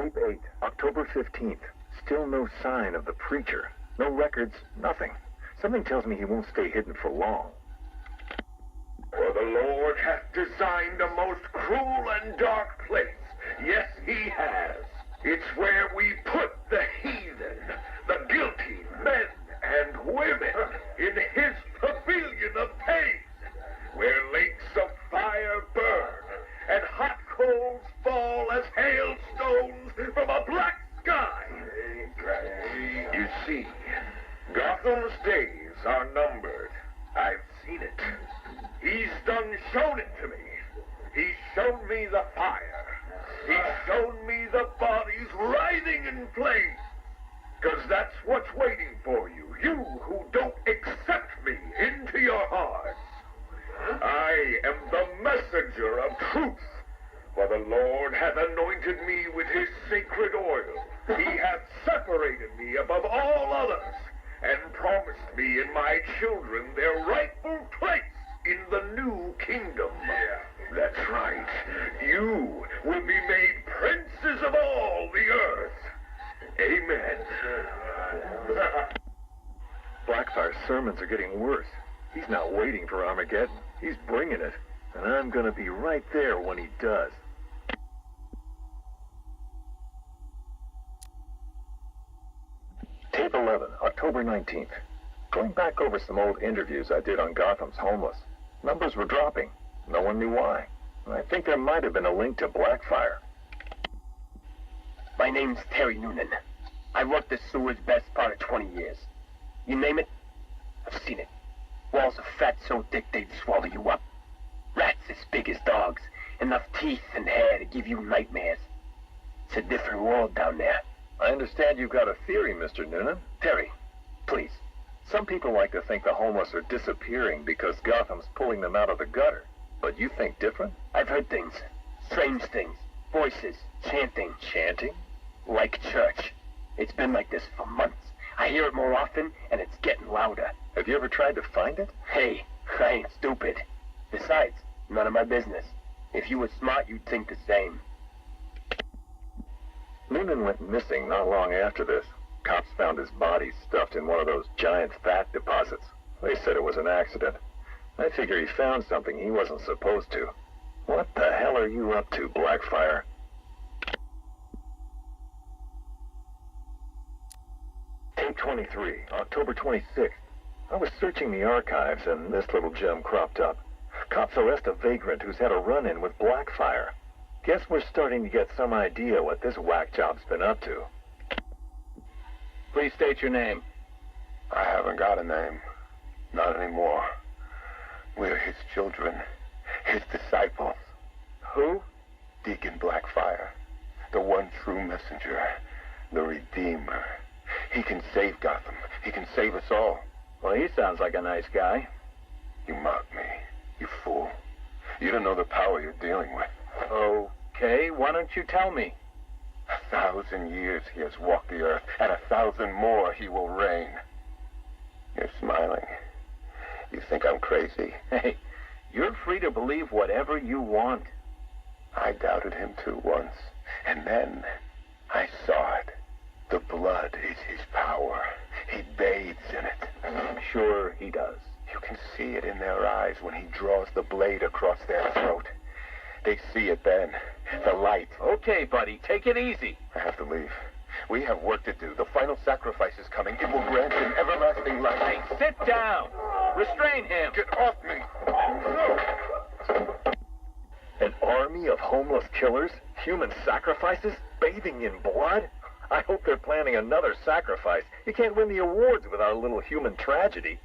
Tape 8, October 15th. Still no sign of the preacher. No records, nothing. Something tells me he won't stay hidden for long. For the Lord hath designed a most cruel and dark place. Yes, he has. It's where we put the heathen, the guilty men and women in his pavilion of pain, where lakes of fire burn and hot coals fall as hailstones from a black sky. You see, Gotham's days are numbered. I've seen it. He's done shown it to me. He's shown me the fire. He's shown me the bodies writhing in flames. Because that's what's waiting for you. You who don't accept me into your hearts. I am the messenger of truth. For the Lord hath anointed me with his sacred oil. He hath separated me above all others, and promised me and my children their rightful place in the new kingdom. Yeah, that's right. You will be made princes of all the earth. Amen. Blackfire's sermons are getting worse. He's not waiting for Armageddon. He's bringing it. And I'm going to be right there when he does. Tape 11, October 19th. Going back over some old interviews I did on Gotham's homeless. Numbers were dropping. No one knew why. I think there might have been a link to Blackfire. My name's Terry Noonan. I worked the sewers best part of 20 years. You name it, I've seen it. Walls of fat so thick they'd swallow you up. Rats as big as dogs. Enough teeth and hair to give you nightmares. It's a different world down there. I understand you've got a theory, Mr. Noonan. Terry, please. Some people like to think the homeless are disappearing because Gotham's pulling them out of the gutter. But you think different? I've heard things. Strange things. Voices. Chanting. Chanting? Like church. It's been like this for months. I hear it more often, and it's getting louder. Have you ever tried to find it? Hey, I ain't stupid. Besides, none of my business. If you were smart, you'd think the same. Noonan went missing not long after this. Cops found his body stuffed in one of those giant fat deposits. They said it was an accident. I figure he found something he wasn't supposed to. What the hell are you up to, Blackfire? Tape 23, October 26th. I was searching the archives and this little gem cropped up. Cops arrest a vagrant who's had a run-in with Blackfire. Guess we're starting to get some idea what this whack job's been up to. Please state your name. I haven't got a name. Not anymore. We're his children. His disciples. Who? Deacon Blackfire. The one true messenger. The Redeemer. He can save Gotham. He can save us all. Well, he sounds like a nice guy. You mock me, you fool. You don't know the power you're dealing with. Okay, why don't you tell me? 1,000 years he has walked the earth, and 1,000 more he will reign. You're smiling. You think I'm crazy. Hey, you're free to believe whatever you want. I doubted him too once, and then I saw it. The blood is his power. He bathes in it. I'm sure he does. You can see it in their eyes when he draws the blade across their throat. They see it then. The light. Okay, buddy, take it easy. I have to leave. We have work to do. The final sacrifice is coming. It will grant him everlasting life. Hey, sit down. Restrain him. Get off me. An army of homeless killers? Human sacrifices? Bathing in blood? I hope they're planning another sacrifice. You can't win the awards without a little human tragedy.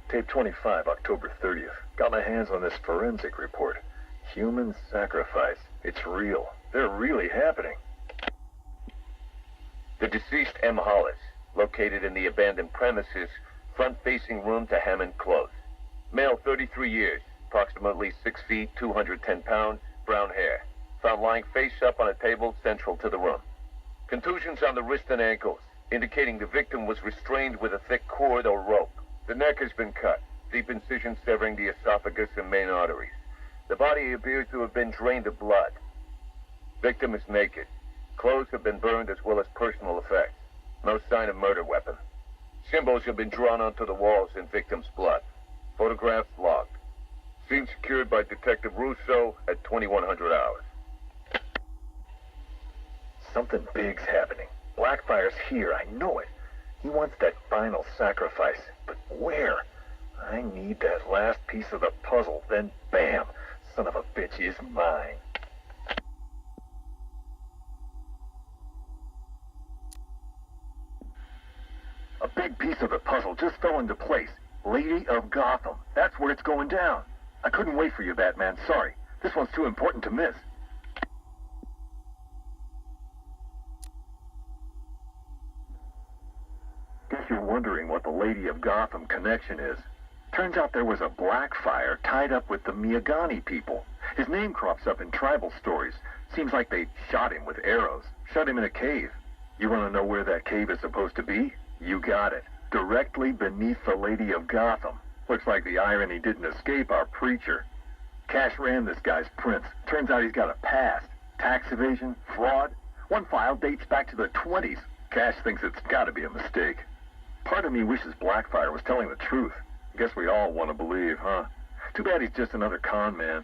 Tape 25, October 30th. Got my hands on this forensic report. Human sacrifice. It's real. They're really happening. The deceased M. Hollis, located in the abandoned premises, front-facing room to Hammond Close. Male, 33 years, approximately 6 feet, 210 pounds, brown hair. Found lying face up on a table central to the room. Contusions on the wrist and ankles, indicating the victim was restrained with a thick cord or rope. The neck has been cut, deep incision severing the esophagus and main arteries. The body appears to have been drained of blood. Victim is naked. Clothes have been burned as well as personal effects. No sign of murder weapon. Symbols have been drawn onto the walls in victim's blood. Photographs logged. Scene secured by Detective Russo at 2100 hours. Something big's happening. Blackfire's here, I know it. He wants that final sacrifice, but where? I need that last piece of the puzzle, then bam! Son of a bitch is mine. A big piece of the puzzle just fell into place. Lady of Gotham. That's where it's going down. I couldn't wait for you, Batman. Sorry. This one's too important to miss. Guess you're wondering what the Lady of Gotham connection is. Turns out there was a Blackfire tied up with the Miyagani people. His name crops up in tribal stories. Seems like they shot him with arrows, shut him in a cave. You want to know where that cave is supposed to be? You got it. Directly beneath the Lady of Gotham. Looks like the irony didn't escape our preacher. Cash ran this guy's prints. Turns out he's got a past. Tax evasion, fraud. One file dates back to the 20s. Cash thinks it's got to be a mistake. Part of me wishes Blackfire was telling the truth. Guess we all want to believe, huh? Too bad he's just another con man.